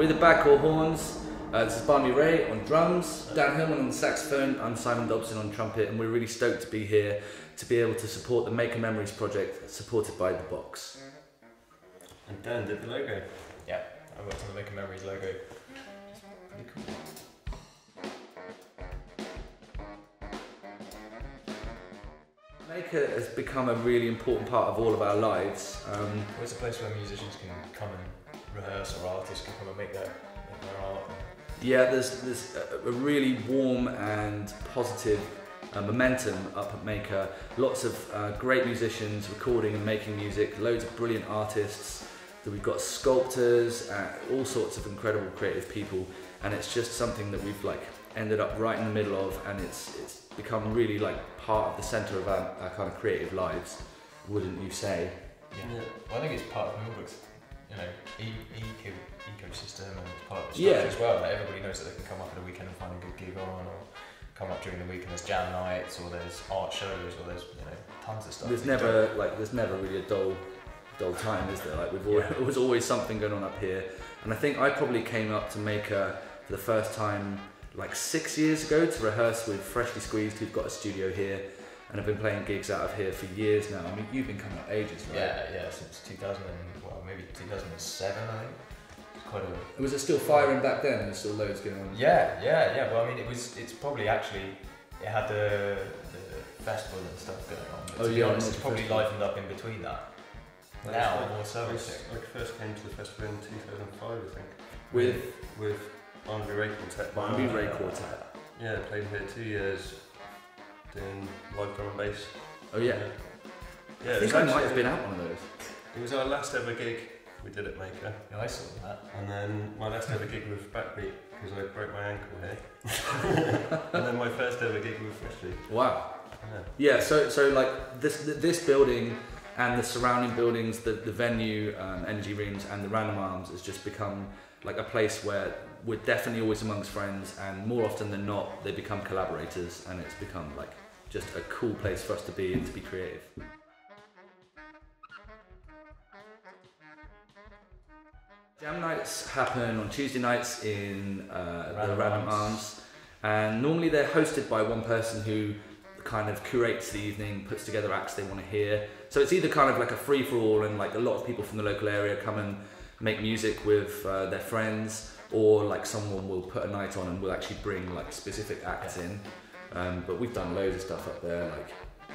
We're the Badcore Horns. This is Barney Ray on drums, Dan Hillman on the saxophone, I'm Simon Dobson on trumpet, and we're really stoked to be here to be able to support the Maker Memories project supported by The Box. And Dan did the logo. Yeah, I worked on the Maker Memories logo. It's pretty cool. Maker has become a really important part of all of our lives. It's a place where musicians can come and rehearse, or artists can come and make their art. Yeah, there's a really warm and positive momentum up at Maker. Lots of great musicians recording and making music, loads of brilliant artists. We've got sculptors, all sorts of incredible creative people, and it's just something that we've ended up right in the middle of, and it's become really part of the centre of our kind of creative lives, wouldn't you say? Yeah. Well, I think it's part of Millbrook's, ecosystem, and it's part of the structure as well. Everybody knows that they can come up at a weekend and find a good gig on, or come up during the week and there's jam nights, or there's art shows, or there's tons of stuff. There's never really a dull time, is there? There was always something going on up here, and I think I probably came up to Maker for the first time 6 years ago to rehearse with Freshly Squeezed, who've got a studio here, and I've been playing gigs out of here for years now. I mean, you've been coming up ages, right? Yeah, since 2007, I think. Was it still firing back then? There's still loads going on. Yeah. Well, I mean, it's probably actually, it had the festival and stuff going on. But to be honest, it's probably livened up in between that. Now more so. I first came to the festival in 2005, I think. With Barnaby Ray Quartet. Barnaby Ray Quartet. Yeah, played here 2 years doing live drum and bass. Oh yeah. Yeah, I think I might have been out one of those. It was our last ever gig we did at Maker. Yeah, I saw that. And then my last ever gig with Backbeat, because I broke my ankle here. And then my first ever gig with Freshly. Wow. Yeah, so this building and the surrounding buildings, the venue, Energy Rooms and the Random Arms has just become a place where we're definitely always amongst friends, and more often than not they become collaborators, and it's become just a cool place for us to be and to be creative. Jam nights happen on Tuesday nights in the Random Arms, and normally they're hosted by one person who kind of curates the evening, puts together acts they want to hear. So it's either kind of a free-for-all, and a lot of people from the local area come and make music with their friends, or someone will put a night on and will actually bring specific acts in. But we've done loads of stuff up there.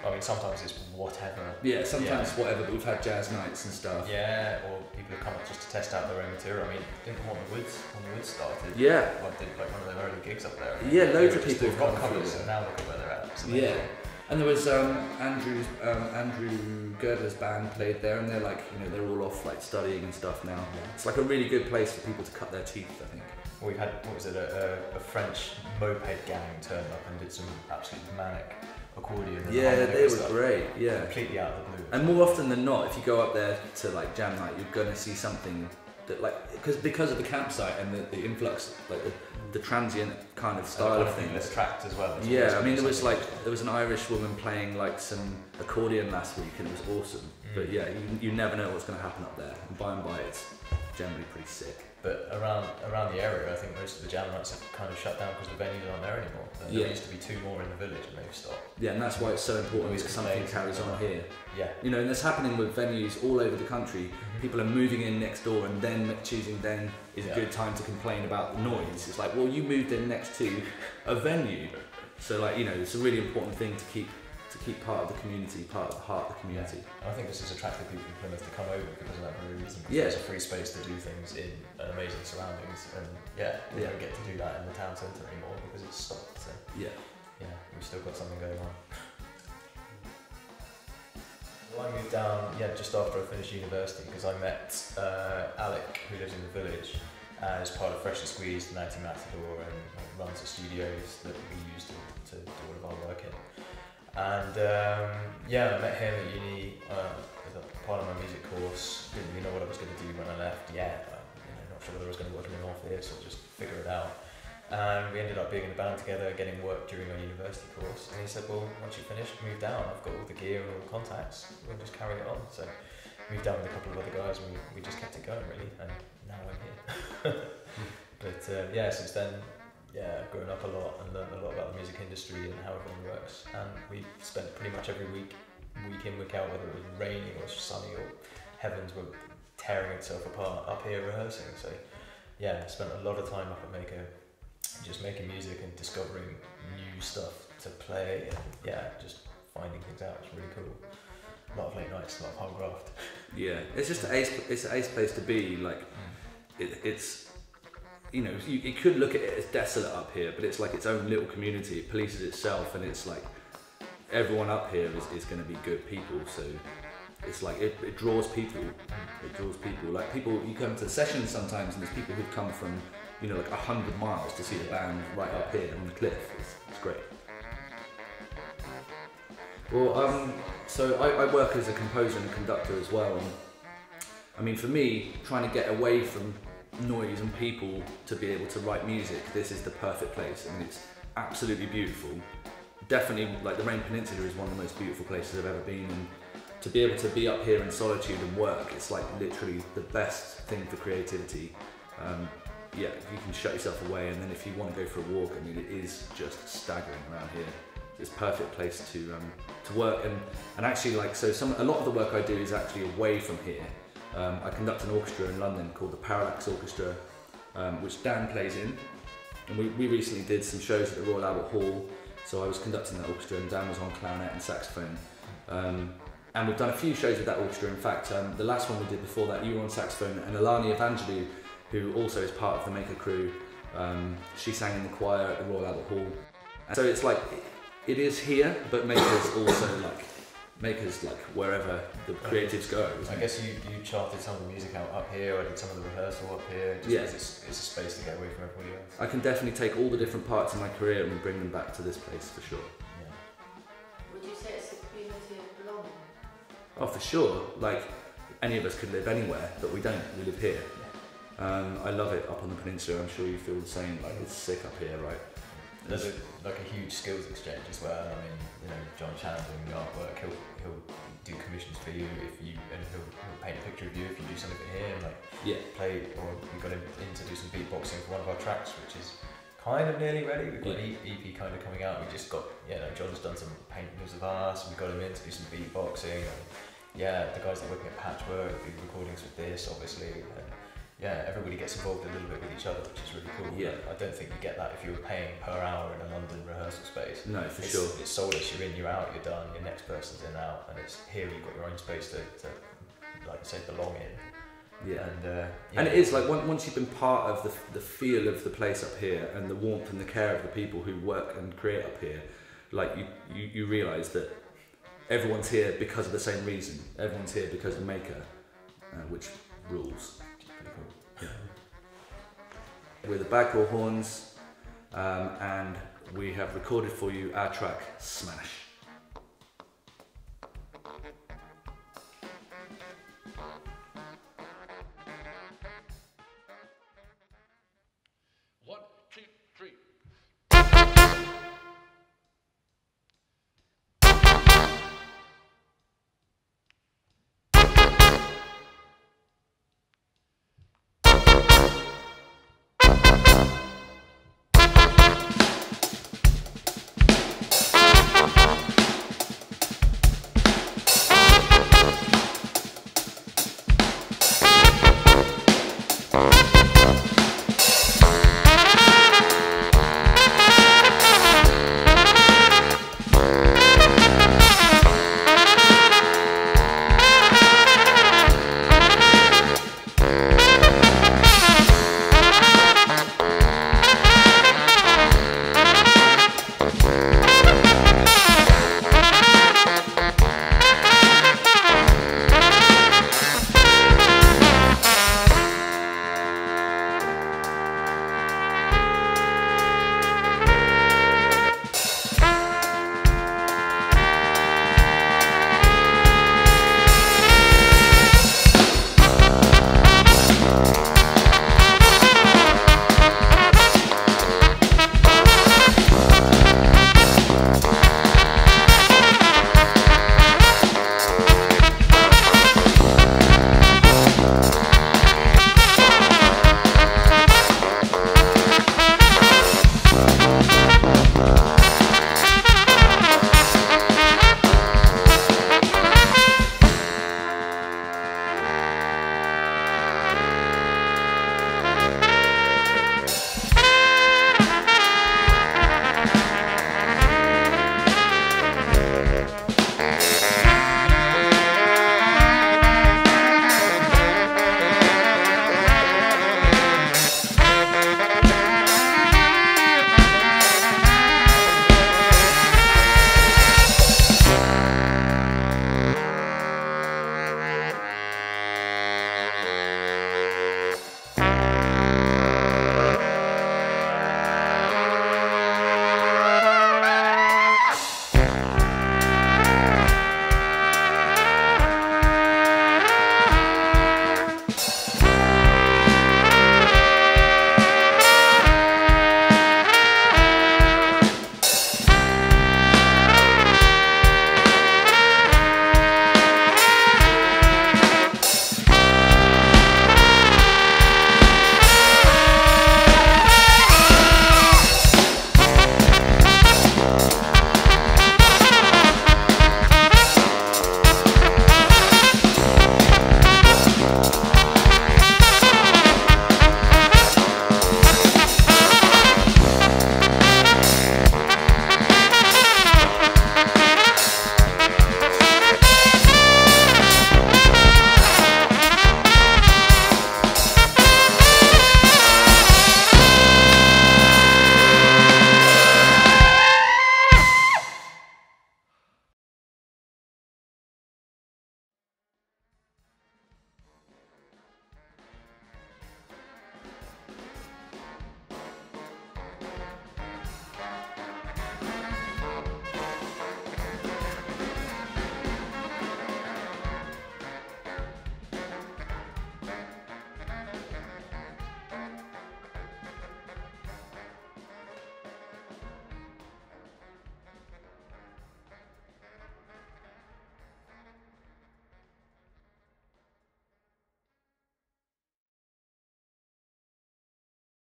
I mean, sometimes it's whatever. Yeah, sometimes whatever, but we've had jazz nights and stuff. Yeah, or people have come up just to test out their own material. I mean, didn't when the Woods started. Yeah. Did one of their early gigs up there. Yeah, loads of people have got covers, and now look at where they're at. Yeah. And there was Andrew Girdler's band played there, and they're they're all off studying and stuff now. Yeah. It's a really good place for people to cut their teeth, I think. Well, we've had, a French moped gang turned up and did some absolutely manic accordion. Yeah, they were great. Yeah, completely out of the blue. And more often than not, if you go up there to jam night, you're gonna see something that because of the campsite and the influx, the transient kind of style of things. There's tracks as well. Yeah, I mean there was an Irish woman playing some accordion last week, and it was awesome. But yeah, you never know what's gonna happen up there, and by it's generally pretty sick. But around the area, I think most of the jam nights have kind of shut down because the venues aren't there anymore. There used to be 2 more in the village, and they've stopped. Yeah, and that's why it's so important that something carries on here. Yeah. And that's happening with venues all over the country. Mm-hmm. People are moving in next door, and then choosing then is a good time to complain about the noise. It's well, you moved in next to a venue, so it's a really important thing to keep part of the community, part of the heart of the community. Yeah. I think this has attracted people from Plymouth to come over because of that very reason. Yeah. There's a free space to do things in amazing surroundings, and we don't get to do that in the town centre anymore because it's stopped. So yeah, we've still got something going on. Well, I moved down just after I finished university because I met Alec, who lives in the village, as part of Freshly Squeezed and Antimatador, and runs the studios that we use to do all of our work in. And I met him at uni as a part of my music course. Didn't really know what I was going to do when I left yet. Not sure whether I was going to work in an office or just figure it out. And we ended up being in a band together, getting work during our university course. And he said, well, once you finish, move down. I've got all the gear and all the contacts. We'll just carry it on. So moved down with a couple of other guys, and we just kept it going really, and now I'm here. But yeah, since then, yeah, I've grown up a lot and learned a lot about the music industry and how everything works. And we spent pretty much every week in, week out, whether it was raining or sunny or heavens were tearing itself apart up here rehearsing. So yeah, I spent a lot of time up at Maker, just making music and discovering new stuff to play, and yeah, just finding things out. It's really cool. A lot of late nights, a lot of hard graft. Yeah, it's just an ace place to be. Like, it's, you know, you could look at it as desolate up here, but it's like its own little community. It polices itself, and it's like everyone up here is going to be good people. So it's like it draws people. It draws people. Like people, you come to sessions sometimes, and there's people who've come from, you know, like 100 miles to see the band right up here on the cliff. It's great. Well, so I work as a composer and a conductor as well. And I mean, for me, trying to get away from noise and people to be able to write music, this is the perfect place. I mean, it's absolutely beautiful. Definitely, like the Rame Peninsula is one of the most beautiful places I've ever been, and to be able to be up here in solitude and work, it's like literally the best thing for creativity. Yeah, you can shut yourself away, and then if you want to go for a walk, I mean, it is just staggering around here. It's a perfect place to work, and actually, like, so a lot of the work I do is actually away from here. I conduct an orchestra in London called the Barracks Orchestra, which Dan plays in, and we recently did some shows at the Royal Albert Hall, so I was conducting that orchestra and Dan was on clarinet and saxophone. And we've done a few shows with that orchestra. In fact, the last one we did before that, you were on saxophone, and Alani Evangelou, who also is part of the Maker crew, she sang in the choir at the Royal Albert Hall. And so it's like, it is here, but Maker's also like, Maker's like wherever the creatives go. I guess you charted some of the music out up here, or did some of the rehearsal up here, just because it's a space to get away from everybody else. I can definitely take all the different parts of my career and bring them back to this place for sure. Yeah. Would you say it's a community of belonging? Oh, for sure. Like, any of us could live anywhere, but we don't. We live here. I love it up on the peninsula. I'm sure you feel the same. Like, it's sick up here, right? There's a huge skills exchange as well. I mean, you know, John Chan doing the artwork, he'll do commissions for you and he'll paint a picture of you if you do something for him, like play, or we got him in to do some beatboxing for one of our tracks, which is kind of nearly ready. We've got an EP kind of coming out. We just got, John's done some paintings of us, and we got him in to do some beatboxing. And yeah, the guys that are working at Patchwork do recordings with this, obviously. And yeah, everybody gets involved a little bit with each other, which is really cool. Yeah. I don't think you get that if you were paying per hour in a London rehearsal space. No, for sure. It's soulless. You're in, you're out, you're done. Your next person's in, out, and it's here. You've got your own space to like I say, belong in. Yeah. And and it is like once you've been part of the feel of the place up here and the warmth and the care of the people who work and create up here, like you realise that everyone's here because of the same reason. Everyone's here because of Maker, which rules. We're the Badcore Horns, and we have recorded for you our track Smash.